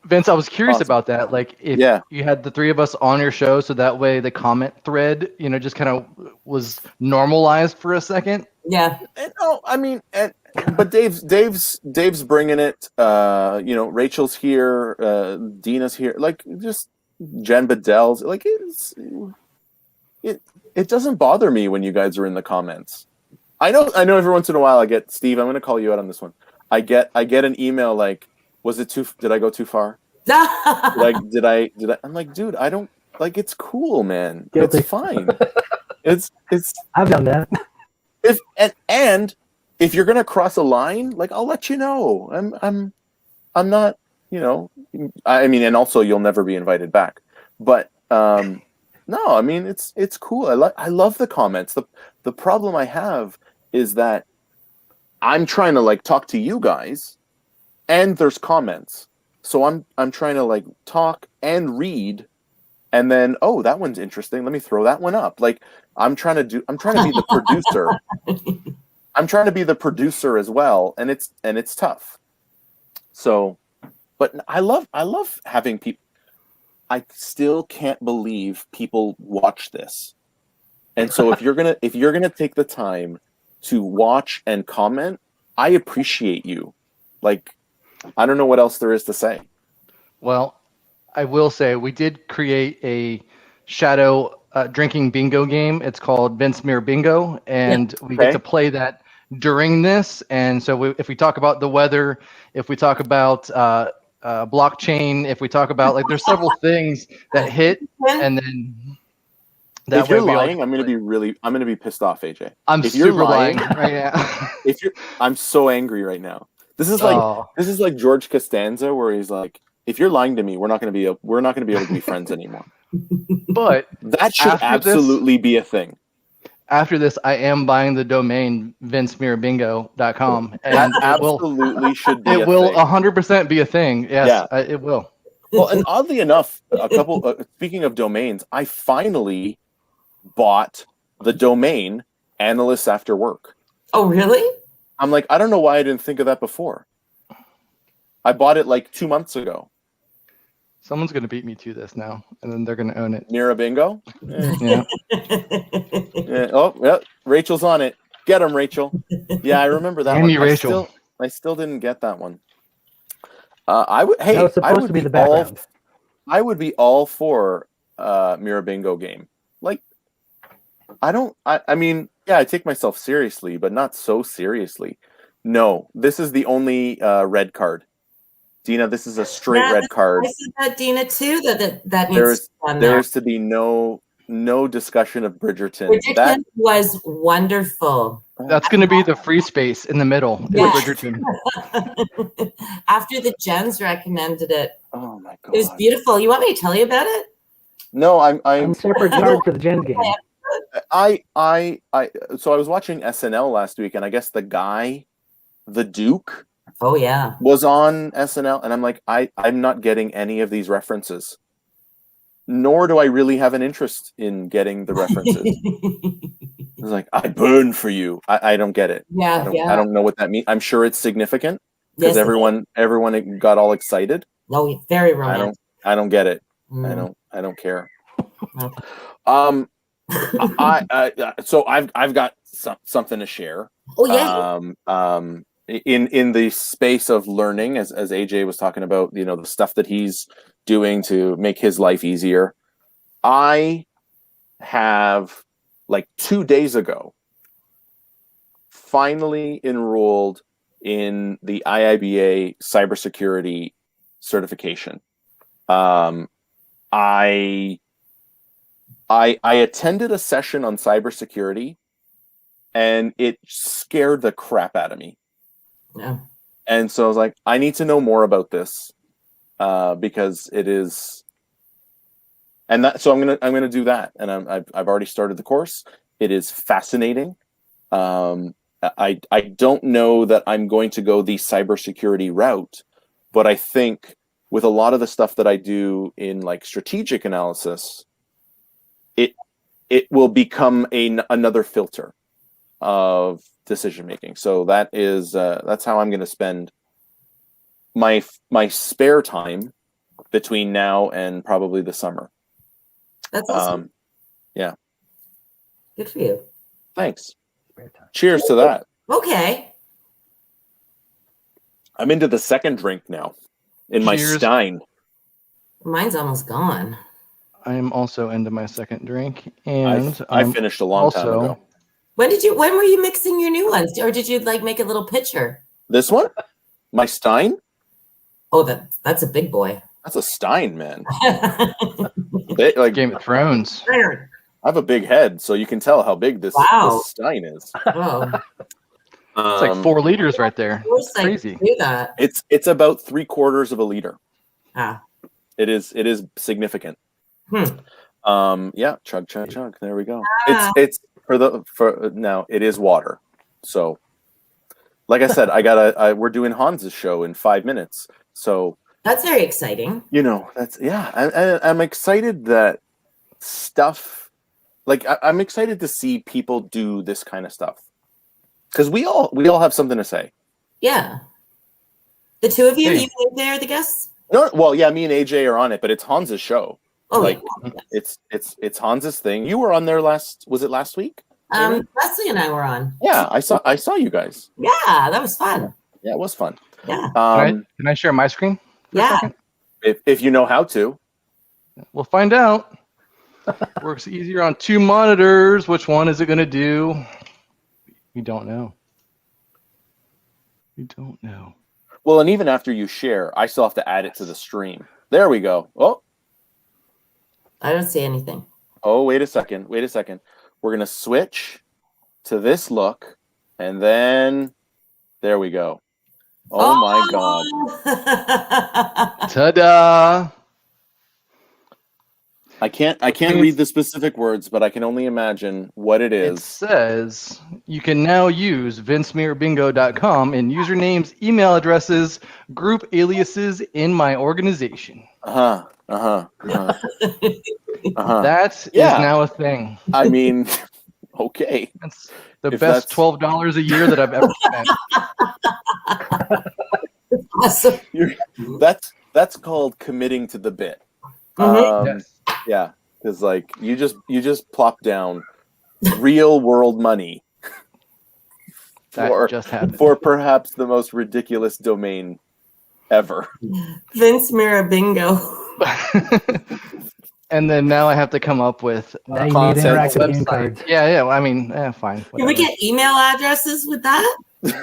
Vince, I was curious Awesome. about that. Like, if Yeah. you had the three of us on your show, so that way the comment thread, just kind of was normalized for a second. Yeah. No, I mean, but Dave's bringing it. Rachel's here, Dina's here. Like, just Jen Bedell's. Like, it doesn't bother me when you guys are in the comments. I know. Every once in a while, I get Steve. I'm going to call you out on this one. I get an email like, did I go too far? Did I? I'm like, dude, I don't like. It's cool, man. Guilty. It's fine. It's. I've done that. And if you're gonna cross a line, like I'll let you know. I'm not. I mean, and also you'll never be invited back. But no, I mean it's cool. I love the comments. The problem I have is that I'm trying to like talk to you guys. And there's comments, so I'm trying to like talk and read, and then that one's interesting. Let me throw that one up. Like I'm trying to be the producer. I'm trying to be the producer as well, and it's tough. So, but I love having people. I still can't believe people watch this, and so if you're gonna take the time to watch and comment, I appreciate you. Like. I don't know what else there is to say. Well, I will say we did create a shadow drinking bingo game. It's called Vince Mirror Bingo, and we get to play that during this. And so if we talk about the weather, if we talk about blockchain, if we talk about like there's several things that hit, and then if you're lying, I'm gonna be pissed off, AJ. I'm if super you're lying right now. I'm so angry right now. This is like George Costanza, where he's like, if you're lying to me, we're not going to be able to be friends anymore. But That should absolutely be a thing. after this, I am buying the domain vincemirabingo.com. That absolutely should be It a will thing. 100% be a thing. Yes, Yeah. it will. Well, and oddly enough, speaking of domains, I finally bought the domain Analysts After Work. Oh, really? I'm like, I don't know why I didn't think of that before. I bought it like 2 months ago. Someone's going to beat me to this now, and then they're going to own it. Mirabingo? Yeah. Oh, well, Rachel's on it. Get him, Rachel. Yeah, I remember that Amy one. Rachel. I still didn't get that one. I would. Hey, That was I supposed would to be the all. background. I would be all for Mirabingo game. Like, I mean, yeah, I take myself seriously, but not so seriously. No, this is the only red card. Dina, this is a straight red card. I said that, Dina, too. That needs There's to be on there. there's to be no discussion of Bridgerton. Bridgerton That was wonderful. That's going to be the free space in the middle. Yes. Is Bridgerton. After the Gens recommended it. oh my god, It was beautiful. You want me to tell you about it? No, I'm Separate card for the Gen game. I so I was watching SNL last week, and I guess the Duke Oh, yeah. was on SNL, and I'm like, I'm not getting any of these references, nor do I really have an interest in getting the references. It's like, I burn for you. I don't get it. Yeah, I don't know what that means. I'm sure it's significant because Yes, everyone got all excited. no, very romantic. I don't get it. Mm. I don't care. Okay. So I've got something to share. Oh, yeah. In the space of learning, as AJ was talking about, the stuff that he's doing to make his life easier. I have, like 2 days ago, finally enrolled in the IIBA cybersecurity certification. I attended a session on cybersecurity, and it scared the crap out of me. Yeah. And so I was like, I need to know more about this because it is, and that. So I'm gonna do that, and I've already started the course. It is fascinating. I don't know that I'm going to go the cybersecurity route, but I think with a lot of the stuff that I do in like strategic analysis, it will become another filter of decision making. So that's how I'm going to spend my spare time between now and probably the summer. That's awesome. Yeah. Good for you. Thanks. Cheers to that. Okay. I'm into the second drink now in my Cheers. Stein. Mine's almost gone. I am also into my second drink, and I finished a long time ago. When were you mixing your new ones? Or did you like make a little pitcher? This one? My Stein? Oh, that's a big boy. That's a Stein, man. Game of Thrones. I have a big head, so you can tell how big this Stein is. Oh. It's like 4 liters right there. It's crazy. Do that. It's about 3/4 of a liter. Ah. It is significant. Yeah, chug. There we go. Ah. It's for now. It is water. So, like I said, we're doing Hans's show in 5 minutes. So That's very exciting. I'm excited that stuff. Like I'm excited to see people do this kind of stuff because we all have something to say. Yeah. The two of you, Hey. you there, the guests? No, well, yeah, me and AJ are on it, but it's Hans's show. Oh, Like, yeah. It's Hans's thing. You were on there last week? Amy? Leslie and I were on. Yeah, I saw you guys. Yeah, that was fun. Yeah, it was fun. Yeah. Can I share my screen? For a Yeah. second? If you know how to. We'll find out. Works easier on 2 monitors. Which one is it going to do? We don't know. Well, and even after you share, I still have to add it to the stream. There we go. I don't see anything. Oh, wait a second. We're going to switch to this look, and then there we go. Oh my God. Ta-da! I can't read the specific words, but I can only imagine what it It is. says you can now use vincemirrorbingo.com in usernames, email addresses, group aliases in my organization. That is Yeah. now a thing. I mean, okay. That's the If best that's- $12 a year that I've ever spent. Awesome. That's called committing to the bit. Yes. Yeah, because like you just plop down real world money That just happened. for perhaps the most ridiculous domain ever. Vince Mira Bingo. And then now I have to come up with Now you need content interactive game website. cards. Yeah, I mean, fine. Can we whatever. get email addresses with that?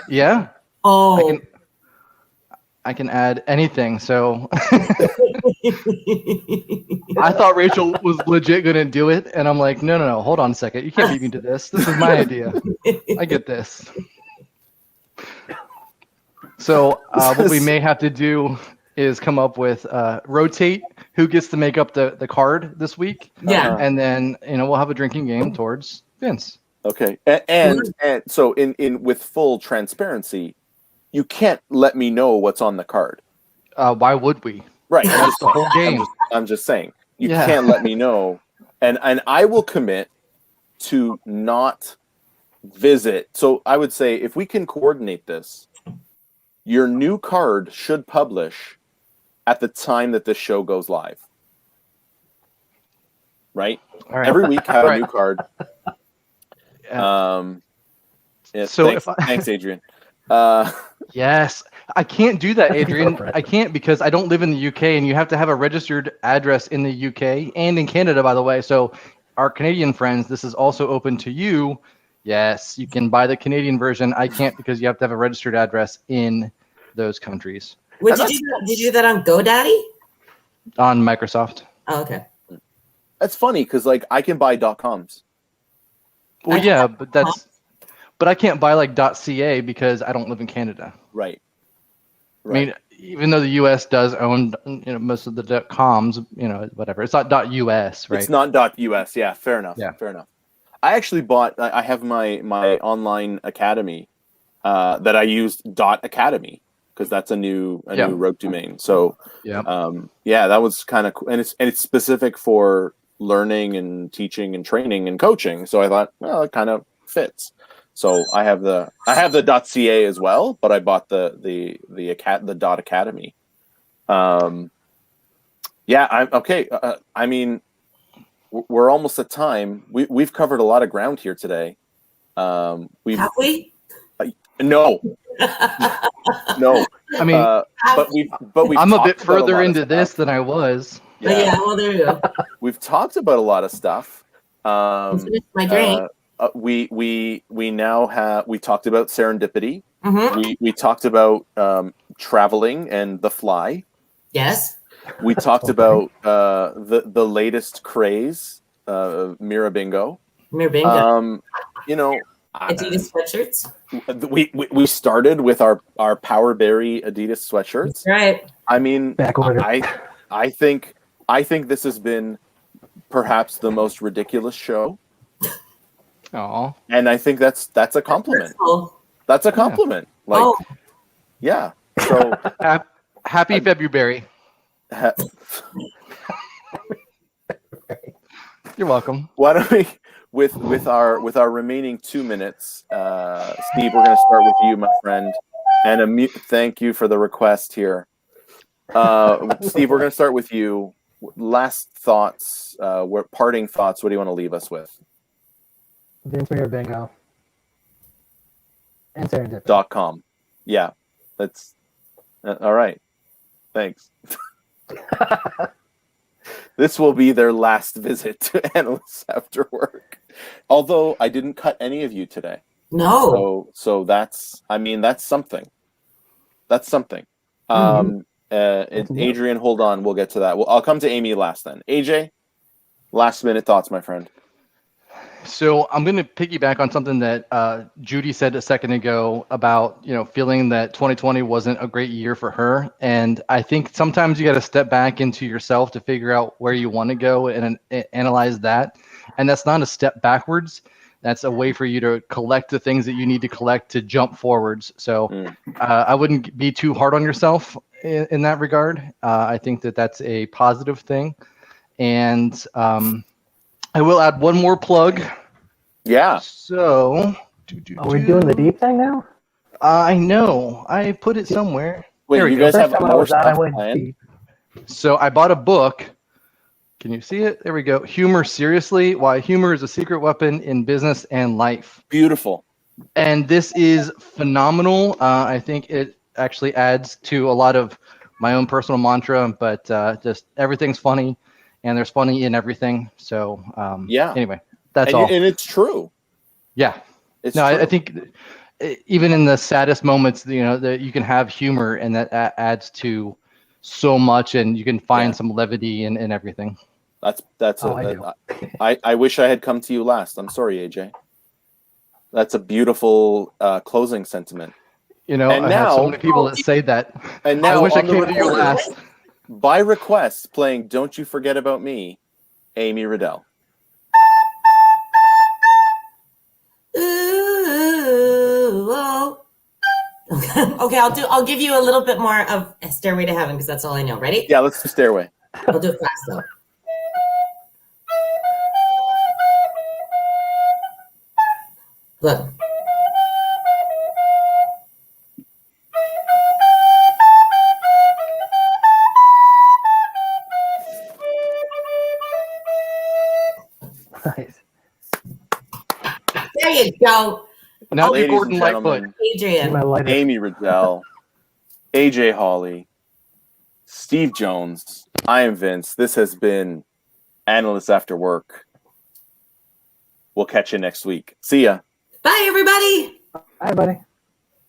Yeah, Oh. I can add anything. So I thought Rachel was legit going to do it, and I'm like, no, hold on a second. You can't beat me to this. This is my idea. I get this. So what we may have to do is come up with rotate who gets to make up the card this week, Yeah. and then we'll have a drinking game towards Vince. Okay, and so in with full transparency, you can't let me know what's on the card. Why would we? Right. That's the whole game. I'm just saying. You Yeah. can't let me know. And I will commit to not visit. So I would say if we can coordinate this, your new card should publish at the time that this show goes live. Right? All right. Every week have All a right. new card. Yeah. Yeah, So thanks, Adrian. Yes, I can't do that, Go Adrian. for it. I can't because I don't live in the UK, and you have to have a registered address in the UK and in Canada, by the way. So, our Canadian friends, this is also open to you. Yes, you can buy the Canadian version. I can't because you have to have a registered address in those countries Did you do that on GoDaddy? on Microsoft. Oh, okay. That's funny because like I can buy .coms. Well, yeah, but I can't buy like .ca because I don't live in Canada. Right. I mean, even though the U.S. does own most of the .coms, whatever. It's not .us, right? It's not .us. Yeah, fair enough. Yeah. Fair enough. I actually bought. I have my online academy that I used .academy because that's a new rogue domain. So Yeah. that was kind of cool, and it's specific for learning and teaching and training and coaching. So I thought, well, it kind of fits. So I have the .ca as well, but I bought the .academy. I'm okay. I mean, we're almost at time. We've covered a lot of ground here today. Have we? No. I mean, but we've I'm a bit talked about further lot of into this stuff. than I was. Yeah, well, there you go. We've talked about a lot of stuff. Finish my drink. We now have. We talked about serendipity. Mm-hmm. We talked about traveling and the fly. Yes. We talked about the latest craze, Mira Bingo. Mira Bingo. Adidas sweatshirts. We started with our Power Berry Adidas sweatshirts. Right. I mean, Back order. I think this has been perhaps the most ridiculous show. Oh, And I think that's a compliment. Oh. That's a compliment. Like, Oh. yeah. So happy February. You're welcome. why don't we, with our remaining 2 minutes, Steve, we're going to start with you, my friend, and thank you for the request here. Steve, we're going to start with you. Last thoughts, parting thoughts. What do you want to leave us with? Vince Mira Bingo. And serendipity. .com. Yeah, that's all right. Thanks. This will be their last visit to Analysts After Work. Although I didn't cut any of you today. No. So that's something. That's something. Adrian, hold on. We'll get to that. I'll come to Amy last then. AJ, last minute thoughts, my friend. So I'm going to piggyback on something that Judy said a second ago about, feeling that 2020 wasn't a great year for her. And I think sometimes you got to step back into yourself to figure out where you want to go and analyze that. And that's not a step backwards. That's a way for you to collect the things that you need to collect to jump forwards. So I wouldn't be too hard on yourself in that regard. I think that that's a positive thing. And I will add one more plug. Yeah. So, Are we doing the deep thing now? I know. I put it somewhere. Wait, There we you go. guys have First time I more was out, I stuff went planned? deep. So I bought a book. Can you see it? There we go. Humor Seriously: Why Humor is a Secret Weapon in Business and Life. Beautiful. And this is phenomenal. I think it actually adds to a lot of my own personal mantra, but just everything's funny, and there's funny in everything. So Yeah. Anyway, that's and, all. and it's true. Yeah. It's No, true. I think even in the saddest moments, that you can have humor, and that adds to so much, and you can find some levity in everything. I wish I had come to you last. I'm sorry, AJ. That's a beautiful closing sentiment. And And I have now- so many people that say that. And now I wish I on the came to you recorder, last. by request, playing "Don't You Forget About Me," Amy Ruddell. Ooh, oh. Okay, I'll give you a little bit more of Stairway to Heaven because that's all I know. Ready? Yeah, let's do Stairway. I'll do it fast though. Look. Nice. There you go. Not the Ladies Gordon and Lightfoot. gentlemen, Adrian. My lighter. Amy Ruddell, AJ Hawley, Steve Jones. I am Vince. This has been Analysts After Work. We'll catch you next week. See ya. Bye, everybody. Hi, buddy.